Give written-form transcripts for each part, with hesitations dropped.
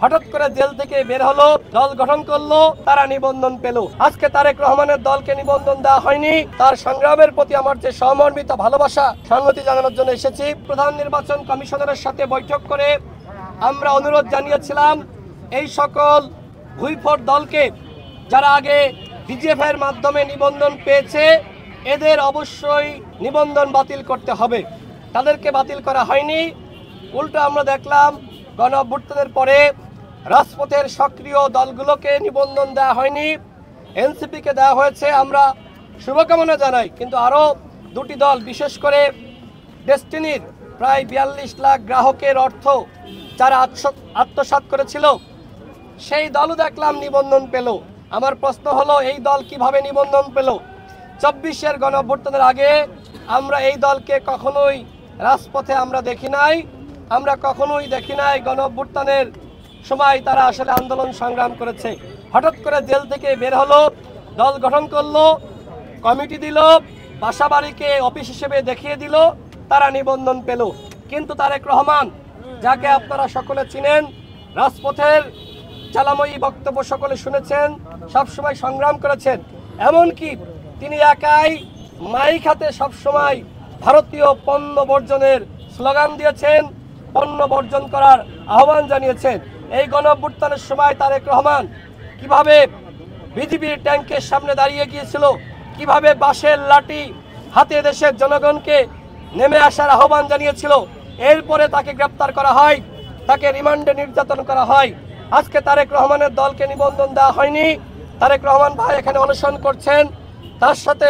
হঠাৎ করে জেল থেকে বের হলো, দল গঠন করলো, তারা নিবন্ধন পেল। আজকে তারেক রহমানের দলকে নিবন্ধন দেওয়া হয়নি। তার সংগ্রামের প্রতি আমার যে সহমর্মিত ভালোবাসা, সংহতি জানানোর জন্য এসেছি। প্রধান নির্বাচন কমিশনারের সাথে বৈঠক করে আমরা অনুরোধ জানিয়েছিলাম এই সকল ভুইফোট দলকে, যারা আগে ডিজিএফ এর মাধ্যমে নিবন্ধন পেয়েছে, এদের অবশ্যই নিবন্ধন বাতিল করতে হবে। তাদেরকে বাতিল করা হয়নি। উল্টো আমরা দেখলাম গণ অভ্যুত্থানের পরে রাজপথের সক্রিয় দলগুলোকে নিবন্ধন দেওয়া হয়নি, এনসিপিকে দেওয়া হয়েছে। আমরা শুভকামনা জানাই, কিন্তু আরও দুটি দল, বিশেষ করে ডেস্টিনির প্রায় 42 লাখ গ্রাহকের অর্থ যারা আত্মসাৎ করেছিল, সেই দলও দেখলাম নিবন্ধন পেল। আমার প্রশ্ন হলো, এই দল কিভাবে নিবন্ধন পেল? 24-এর গণ অভ্যুত্থানের আগে আমরা এই দলকে কখনোই রাজপথে আমরা দেখি নাই। আমরা কখনোই দেখি নাই গণ অভ্যুত্থানের সময় তারা আসলে আন্দোলন সংগ্রাম করেছে। হঠাৎ করে জেল থেকে বের হলো, দল গঠন করলো, কমিটি দিল, বাসা বাড়িকে অফিস হিসেবে দেখিয়ে দিল, তারা নিবন্ধন পেল। কিন্তু তারেক রহমান, যাকে আপনারা সকলে চিনেন, রাজপথের জ্বালাময়ী বক্তব্য সকলে শুনেছেন, সবসময় সংগ্রাম করেছেন। এমনকি তিনি একাই মাইক হাতে সবসময় ভারতীয় পণ্য বর্জনের স্লোগান দিয়েছেন, পণ্য বর্জন করার আহ্বান জানিয়েছেন। এই গণ অভ্যুত্থানের সময় তারেক রহমান কিভাবে বিজিবির ট্যাঙ্কের সামনে দাঁড়িয়ে গিয়েছিল, কিভাবে বাঁশের লাঠি হাতে দেশের জনগণকে নেমে আসার আহ্বান জানিয়েছিল। এরপরে তাকে গ্রেপ্তার করা হয়, তাকে রিমান্ডে নির্যাতন করা হয়। আজকে তারেক রহমানের দলকে নিবন্ধন দেওয়া হয়নি। তারেক রহমান ভাই এখানে অনশন করছেন, তার সাথে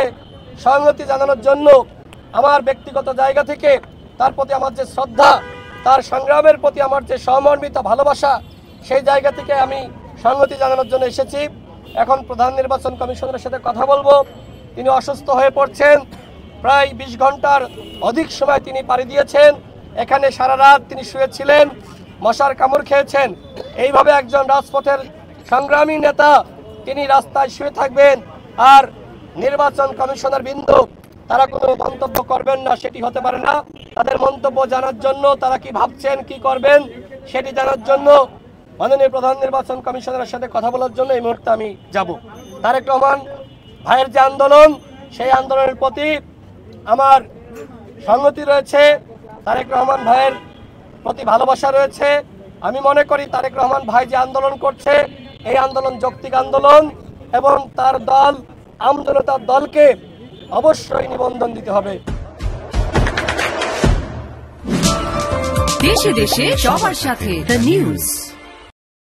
সংহতি জানানোর জন্য আমার ব্যক্তিগত জায়গা থেকে তার প্রতি আমার যে শ্রদ্ধা, তার সংগ্রামের প্রতি আমার যে সহমর্মিত ভালোবাসা, সেই জায়গা থেকে আমি সংহতি জানানোর জন্য এসেছি। এখন প্রধান নির্বাচন কমিশনারের সাথে কথা বলবো। তিনি অসুস্থ হয়ে পড়ছেন, প্রায় 20 ঘন্টার অধিক সময় তিনি পাড়ি দিয়েছেন। এখানে সারা রাত তিনি শুয়েছিলেন, মশার কামড় খেয়েছেন। এইভাবে একজন রাজপথের সংগ্রামী নেতা তিনি রাস্তায় শুয়ে থাকবেন আর নির্বাচন কমিশনার বিন্দু তারা কোনো মন্তব্য করবেন না, সেটি হতে পারে না। তাদের মন্তব্য জানার জন্য, তারা কি ভাবছেন, কি করবেন, সেটি জানার জন্য মাননীয় প্রধান নির্বাচন কমিশনারের সাথে কথা বলার জন্য এই মুহূর্তে আমি যাব। তারেক রহমান ভাইয়ের যে আন্দোলন, সেই আন্দোলনের প্রতি আমার সংগতি রয়েছে, তারেক রহমান ভাইয়ের প্রতি ভালোবাসা রয়েছে। আমি মনে করি তারেক রহমান ভাই যে আন্দোলন করছে, এই আন্দোলন যৌক্তিক আন্দোলন, এবং তার দল আমজনতার দলকে অবশ্যই নিবন্ধন দিতে হবে। দেশে দেশে সবার সাথে দ্য নিউজ।